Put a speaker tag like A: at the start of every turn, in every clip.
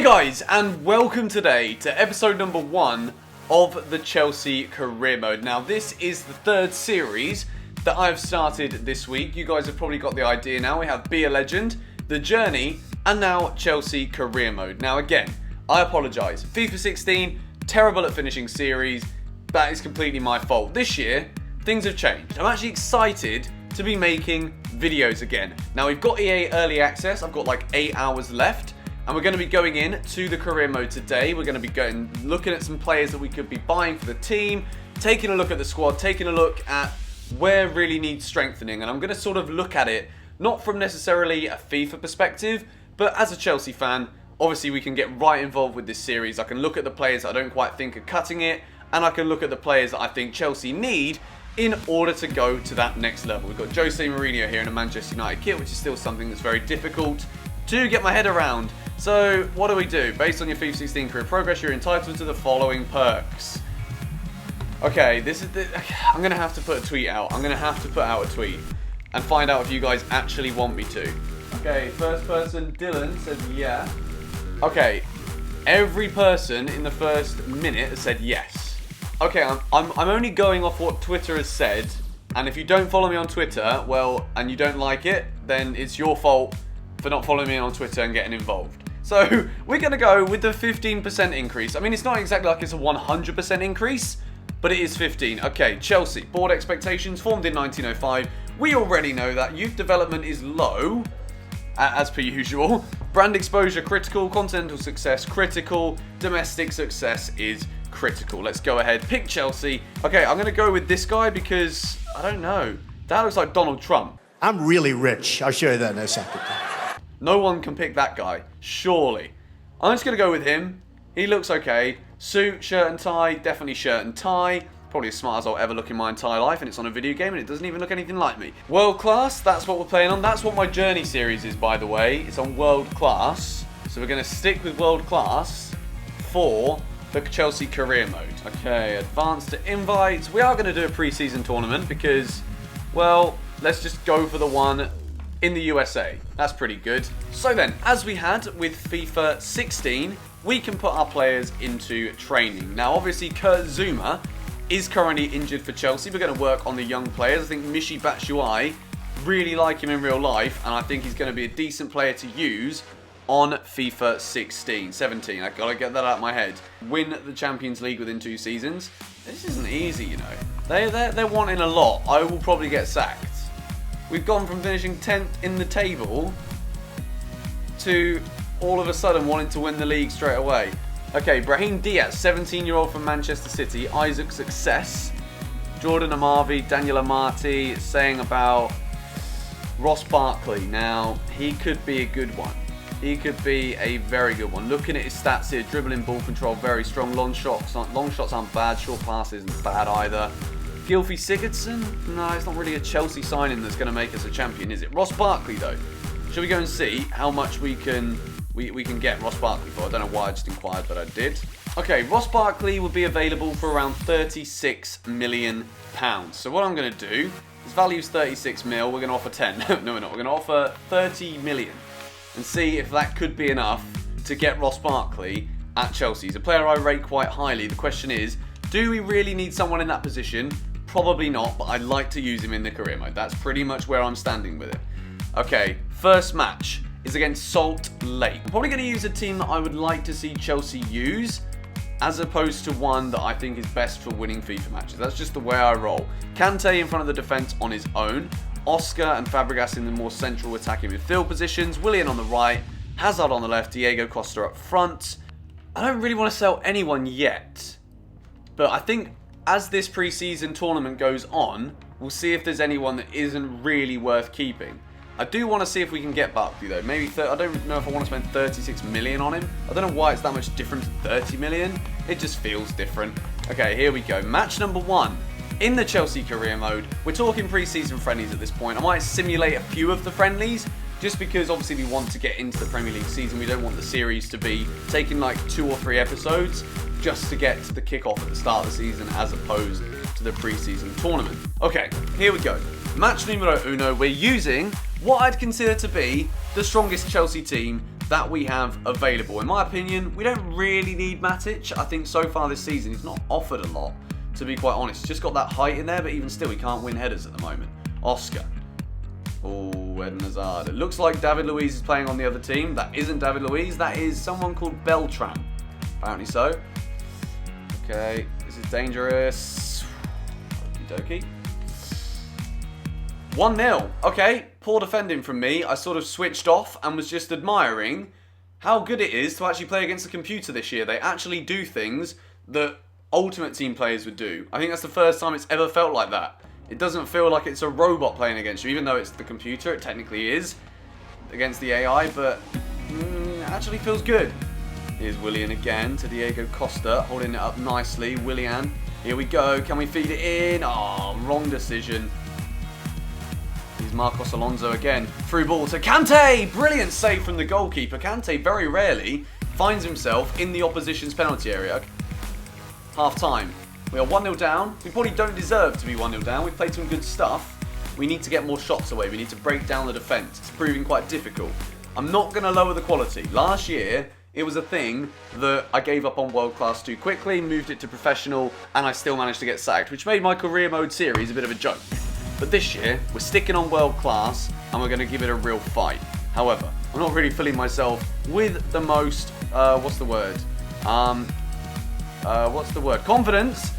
A: guys, and welcome today to episode number 1 of the Chelsea career mode. Now this is the third series that I've started this week. You guys have probably got the idea now. We have Be a Legend, The Journey, and now Chelsea career mode. Now again, I apologise. FIFA 16, terrible at finishing series. That is completely my fault. This year, things have changed. I'm actually excited to be making videos again. Now we've got EA Early Access. I've got like 8 hours left. And we're going to be going in to the career mode today. We're going to be looking at some players that we could be buying for the team, taking a look at the squad, taking a look at where really needs strengthening. And I'm going to sort of look at it, not from necessarily a FIFA perspective, but as a Chelsea fan, obviously we can get right involved with this series. I can look at the players I don't quite think are cutting it, and I can look at the players that I think Chelsea need in order to go to that next level. We've got Jose Mourinho here in a Manchester United kit, which is still something that's very difficult to get my head around. So what do we do? Based on your FIFA 16 career progress, you're entitled to the following perks. Okay, I'm going to have to put a tweet out. I'm going to have to put out a tweet and find out if you guys actually want me to. Okay, first person, Dylan, said yeah. Okay, every person in the first minute has said yes. Okay, I'm only going off what Twitter has said, and if you don't follow me on Twitter, well, and you don't like it, then it's your fault for not following me on Twitter and getting involved. So we're going to go with the 15% increase. I mean, it's not exactly like it's a 100% increase, but it is 15. Okay, Chelsea, board expectations, formed in 1905. We already know that. Youth development is low, as per usual. Brand exposure, critical. Continental success, critical. Domestic success is critical. Let's go ahead, pick Chelsea. Okay, I'm going to go with this guy because, I don't know, that looks like Donald Trump.
B: I'm really rich. I'll show you that in a second.
A: No one can pick that guy, surely. I'm just going to go with him. He looks okay. Suit, shirt and tie, definitely shirt and tie. Probably as smart as I'll ever look in my entire life, and it's on a video game and it doesn't even look anything like me. World class, that's what we're playing on. That's what my Journey series is, by the way. It's on world class. So we're going to stick with world class for the Chelsea career mode. Okay, advance to invites. We are going to do a pre-season tournament because, well, let's just go for the one in the USA. That's pretty good. So then, as we had with FIFA 16, we can put our players into training. Now, obviously, Kurt Zouma is currently injured for Chelsea. We're going to work on the young players. I think Michy Batshuayi, really like him in real life, and I think he's going to be a decent player to use on FIFA 17. I gotta get that out of my head. Win the Champions League within 2 seasons. This isn't easy, you know. They're wanting a lot. I will probably get sacked. We've gone from finishing 10th in the table to all of a sudden wanting to win the league straight away. Okay, Brahim Diaz, 17-year-old from Manchester City. Isaac Success. Jordan Amavi, Daniel Amati saying about Ross Barkley. Now, he could be a good one. He could be a very good one. Looking at his stats here, dribbling, ball control, very strong. Long shots aren't bad. Short passes isn't bad either. Gylfi Sigurdsson? No, it's not really a Chelsea signing that's going to make us a champion, is it? Ross Barkley, though. Shall we go and see how much we can get Ross Barkley for? I don't know why I just inquired, but I did. Okay, Ross Barkley will be available for around £36 million. So what I'm going to do, his value's 36 mil, we're going to offer 10. No, we're not. We're going to offer 30 million and see if that could be enough to get Ross Barkley at Chelsea. He's a player I rate quite highly. The question is, do we really need someone in that position? Probably not, but I'd like to use him in the career mode. That's pretty much where I'm standing with it. Okay, first match is against Salt Lake. I'm probably going to use a team that I would like to see Chelsea use, as opposed to one that I think is best for winning FIFA matches. That's just the way I roll. Kante in front of the defence on his own. Oscar and Fabregas in the more central attacking midfield positions. Willian on the right. Hazard on the left. Diego Costa up front. I don't really want to sell anyone yet, but I think as this pre-season tournament goes on, we'll see if there's anyone that isn't really worth keeping. I do want to see if we can get Barkley though. Maybe I don't know if I want to spend 36 million on him. I don't know why it's that much different to 30 million. It just feels different. Okay, here we go. Match number 1 in the Chelsea career mode. We're talking pre-season friendlies at this point. I might simulate a few of the friendlies just because obviously we want to get into the Premier League season. We don't want the series to be taking like 2 or 3 episodes just to get to the kickoff at the start of the season as opposed to the pre-season tournament. Okay, here we go. Match numero uno. We're using what I'd consider to be the strongest Chelsea team that we have available. In my opinion, we don't really need Matic. I think so far this season he's not offered a lot, to be quite honest. He's just got that height in there, but even still he can't win headers at the moment. Oscar. Oh, Eden Hazard. It looks like David Luiz is playing on the other team. That isn't David Luiz. That is someone called Beltran. Apparently so. Okay, this is dangerous. Okie dokie. 1-0. Okay, poor defending from me. I sort of switched off and was just admiring how good it is to actually play against a computer this year. They actually do things that Ultimate Team players would do. I think that's the first time it's ever felt like that. It doesn't feel like it's a robot playing against you, even though it's the computer. It technically is against the AI, but it actually feels good. Here's Willian again to Diego Costa, holding it up nicely. Willian, here we go. Can we feed it in? Oh, wrong decision. Here's Marcos Alonso again. Through ball to Kante. Brilliant save from the goalkeeper. Kante very rarely finds himself in the opposition's penalty area. Half time. We are 1-0 down. We probably don't deserve to be 1-0 down. We've played some good stuff. We need to get more shots away. We need to break down the defence. It's proving quite difficult. I'm not going to lower the quality. Last year, it was a thing that I gave up on World Class too quickly, moved it to Professional, and I still managed to get sacked, which made my Career Mode series a bit of a joke. But this year, we're sticking on World Class, and we're going to give it a real fight. However, I'm not really filling myself with the most, confidence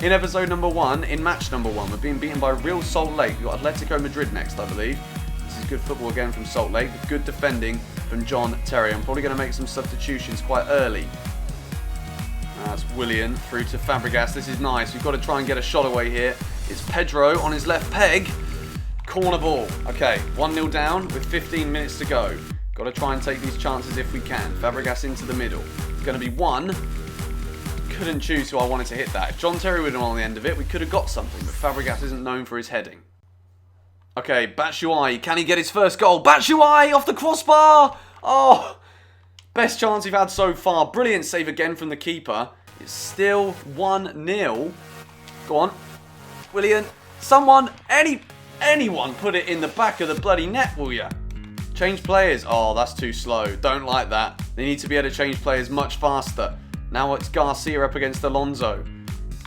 A: in episode number 1, in match number 1. We're being beaten by Real Salt Lake. We've got Atletico Madrid next, I believe. This is good football again from Salt Lake. Good defending from John Terry. I'm probably going to make some substitutions quite early. That's Willian through to Fabregas. This is nice. We've got to try and get a shot away here. It's Pedro on his left peg. Corner ball. Okay, 1-0 down with 15 minutes to go. Got to try and take these chances if we can. Fabregas into the middle. It's going to be one. Couldn't choose who I wanted to hit that. If John Terry would have been on the end of it, we could have got something, but Fabregas isn't known for his heading. Okay, Batshuayi, can he get his first goal? Batshuayi off the crossbar! Oh, best chance we've had so far. Brilliant save again from the keeper. It's still 1-0. Go on. Willian, someone, anyone put it in the back of the bloody net, will ya? Change players. Oh, that's too slow. Don't like that. They need to be able to change players much faster. Now it's Garcia up against Alonso.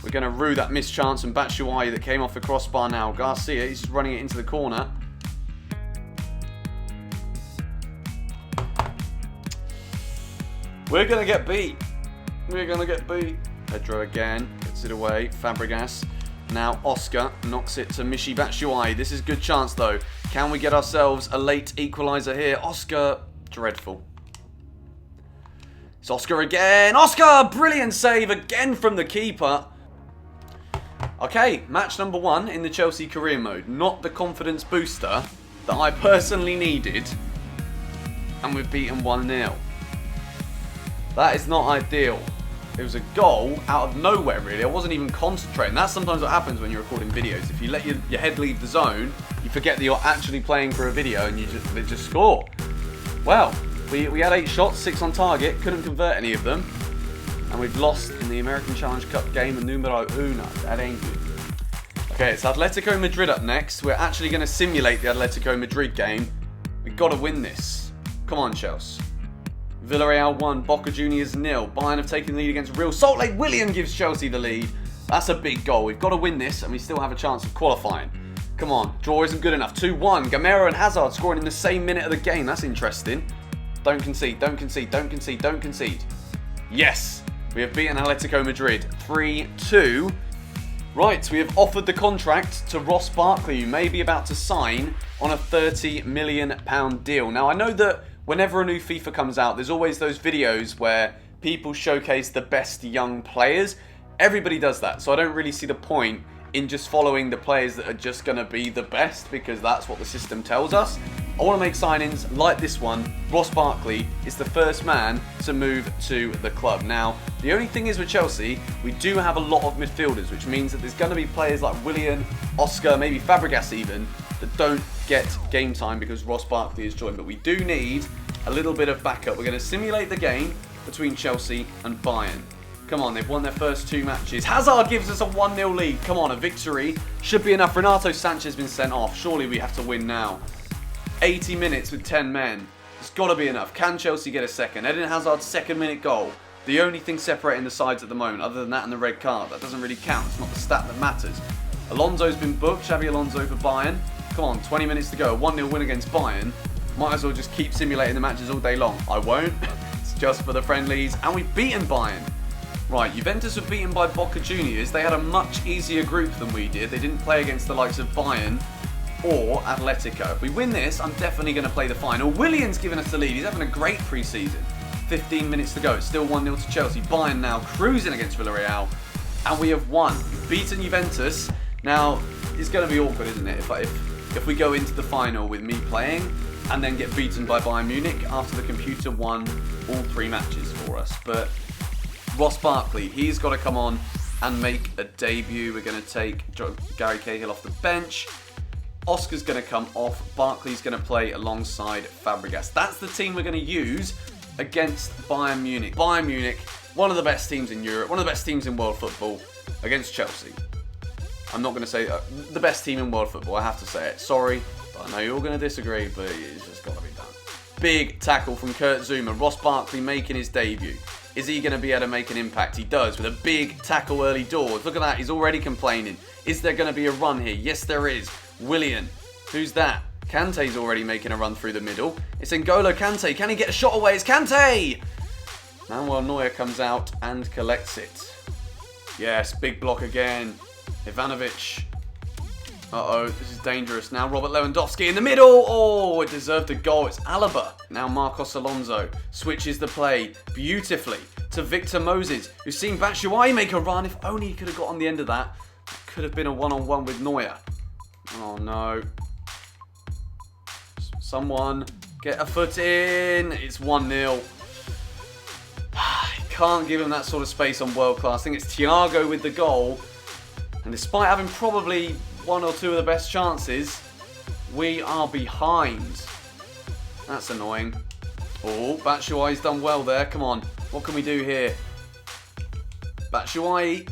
A: We're going to rue that missed chance from Batshuayi that came off the crossbar now. Garcia, he's just running it into the corner. We're going to get beat. We're going to get beat. Pedro again. Gets it away. Fabregas. Now Oscar knocks it to Michy Batshuayi. This is a good chance though. Can we get ourselves a late equaliser here? Oscar, dreadful. It's Oscar again. Oscar! Brilliant save again from the keeper. Okay, match number 1 in the Chelsea career mode. Not the confidence booster that I personally needed. And we've beaten 1-0. That is not ideal. It was a goal out of nowhere, really. I wasn't even concentrating. That's sometimes what happens when you're recording videos. If you let your head leave the zone, you forget that you're actually playing for a video and they just score. Well, we had 8 shots, 6 on target, couldn't convert any of them. And we've lost in the American Challenge Cup game numero uno. That ain't good. Okay, it's Atletico Madrid up next. We're actually going to simulate the Atletico Madrid game. We've got to win this. Come on, Chelsea. Villarreal 1, Boca Juniors 0. Bayern have taken the lead against Real Salt Lake. Willian gives Chelsea the lead. That's a big goal. We've got to win this and we still have a chance of qualifying. Come on, draw isn't good enough. 2-1. Gamero and Hazard scoring in the same minute of the game. That's interesting. Don't concede, don't concede, don't concede, don't concede. Yes, we have beaten Atletico Madrid 3-2. Right, we have offered the contract to Ross Barkley, who may be about to sign on a £30 million deal. Now, I know that whenever a new FIFA comes out, there's always those videos where people showcase the best young players. Everybody does that, so I don't really see the point in just following the players that are just going to be the best, because that's what the system tells us. I want to make signings like this one. Ross Barkley is the first man to move to the club. Now, the only thing is with Chelsea, we do have a lot of midfielders, which means that there's going to be players like Willian, Oscar, maybe Fabregas even, that don't get game time because Ross Barkley has joined. But we do need a little bit of backup. We're going to simulate the game between Chelsea and Bayern. Come on, they've won their first 2 matches. Hazard gives us a 1-0 lead. Come on, a victory should be enough. Renato Sanchez has been sent off. Surely we have to win now. 80 minutes with 10 men. It's got to be enough. Can Chelsea get a second? Eden Hazard's second-minute goal. The only thing separating the sides at the moment, other than that and the red card, that doesn't really count. It's not the stat that matters. Alonso's been booked. Xabi Alonso for Bayern. Come on, 20 minutes to go. A 1-0 win against Bayern. Might as well just keep simulating the matches all day long. I won't. It's just for the friendlies. And we've beaten Bayern. Right, Juventus were beaten by Boca Juniors. They had a much easier group than we did. They didn't play against the likes of Bayern or Atletico. If we win this, I'm definitely going to play the final. Willian's given us the lead. He's having a great pre-season. 15 minutes to go. It's still 1-0 to Chelsea. Bayern now cruising against Villarreal. And we have won. We've beaten Juventus. Now, it's going to be awkward, isn't it? If we go into the final with me playing and then get beaten by Bayern Munich after the computer won all 3 matches for us. But Ross Barkley, he's got to come on and make a debut. We're going to take Gary Cahill off the bench. Oscar's going to come off. Barkley's going to play alongside Fabregas. That's the team we're going to use against Bayern Munich. Bayern Munich, one of the best teams in Europe, one of the best teams in world football, against Chelsea. I'm not going to say the best team in world football, I have to say it. Sorry, but I know you're all going to disagree, but it's just got to be done. Big tackle from Kurt Zouma. Ross Barkley making his debut. Is he going to be able to make an impact? He does, with a big tackle early doors. Look at that, he's already complaining. Is there going to be a run here? Yes, there is. Willian. Who's that? Kante's already making a run through the middle. It's N'Golo Kante. Can he get a shot away? It's Kante! Manuel Neuer comes out and collects it. Yes, big block again. Ivanovic. Uh-oh, this is dangerous. Now Robert Lewandowski in the middle. Oh, it deserved a goal. It's Alaba. Now Marcos Alonso switches the play beautifully to Victor Moses, who's seen Batshuayi make a run. If only he could have got on the end of that. Could have been a one-on-one with Neuer. Oh, no. Someone get a foot in. It's 1-0. Can't give him that sort of space on world class. I think it's Thiago with the goal. And despite having probably 1 or 2 of the best chances, we are behind. That's annoying. Oh, Batshuayi's done well there. Come on. What can we do here? Batshuayi.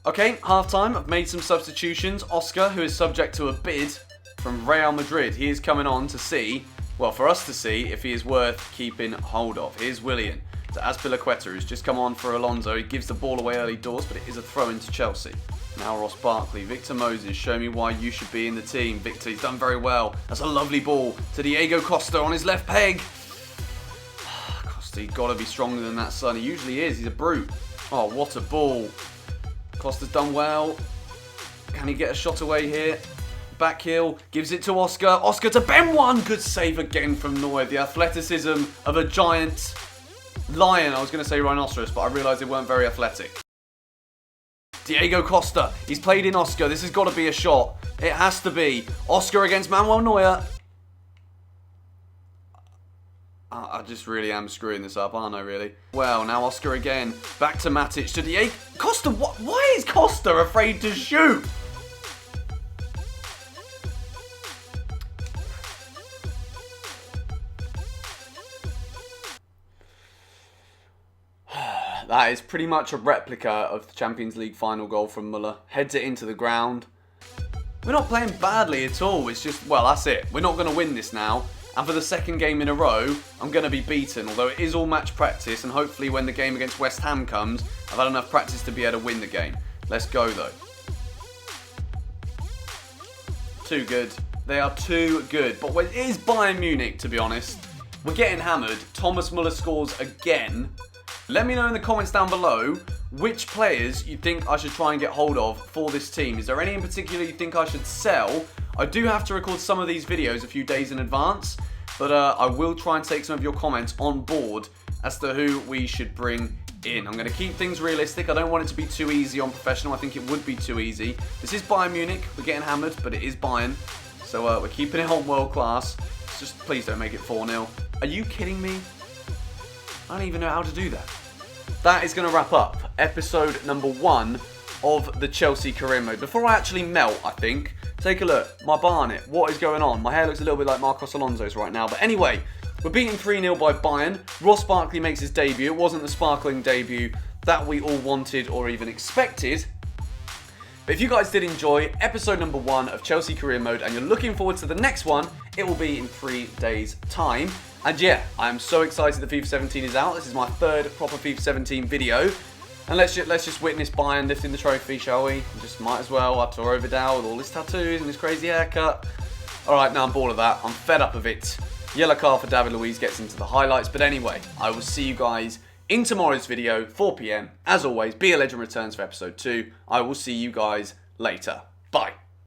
A: Okay, half-time. I've made some substitutions. Oscar, who is subject to a bid from Real Madrid. He is coming on to see, well, for us to see if he is worth keeping hold of. Here's Willian to Azpilicueta, who's just come on for Alonso. He gives the ball away early doors, but it is a throw into Chelsea. Now Ross Barkley, Victor Moses, show me why you should be in the team. Victor, he's done very well. That's a lovely ball to Diego Costa on his left peg. Costa, he's got to be stronger than that, son. He usually is. He's a brute. Oh, what a ball. Costa's done well. Can he get a shot away here? Back heel, gives it to Oscar. Oscar to Ben One. Good save again from Neuer. The athleticism of a giant lion. I was going to say rhinoceros, but I realised they weren't very athletic. Diego Costa. He's played in Oscar. This has got to be a shot. It has to be. Oscar against Manuel Neuer. I just really am screwing this up, aren't I, really? Well, now Oscar again. Back to Matic, to Diego Costa. Why is Costa afraid to shoot? That is pretty much a replica of the Champions League final goal from Müller. Heads it into the ground. We're not playing badly at all. It's just, well, that's it. We're not going to win this now. And for the second game in a row, I'm going to be beaten. Although it is all match practice. And hopefully when the game against West Ham comes, I've had enough practice to be able to win the game. Let's go, though. Too good. They are too good. But it is Bayern Munich, to be honest. We're getting hammered. Thomas Müller scores again. Let me know in the comments down below which players you think I should try and get hold of for this team. Is there any in particular you think I should sell? I do have to record some of these videos a few days in advance, but I will try and take some of your comments on board as to who we should bring in. I'm going to keep things realistic. I don't want it to be too easy on professional. I think it would be too easy. This is Bayern Munich. We're getting hammered, but it is Bayern. So we're keeping it on world class. Just please don't make it 4-0. Are you kidding me? I don't even know how to do that. That is going to wrap up episode number 1 of the Chelsea career mode. Before I actually melt, I think, take a look. My barnet. What is going on? My hair looks a little bit like Marcos Alonso's right now. But anyway, we're beaten 3-0 by Bayern. Ross Barkley makes his debut. It wasn't the sparkling debut that we all wanted or even expected. But if you guys did enjoy episode number 1 of Chelsea Career Mode and you're looking forward to the next one, it will be in 3 days' time. And yeah, I am so excited that FIFA 17 is out. This is my 3rd proper FIFA 17 video. And let's just witness Bayern lifting the trophy, shall we? Just might as well, Arturo Vidal with all his tattoos and his crazy haircut. Alright, now I'm bored of that. I'm fed up of it. Yellow card for David Luiz gets into the highlights. But anyway, I will see you guys in tomorrow's video, 4 PM. As always, Be a Legend returns for episode 2. I will see you guys later. Bye.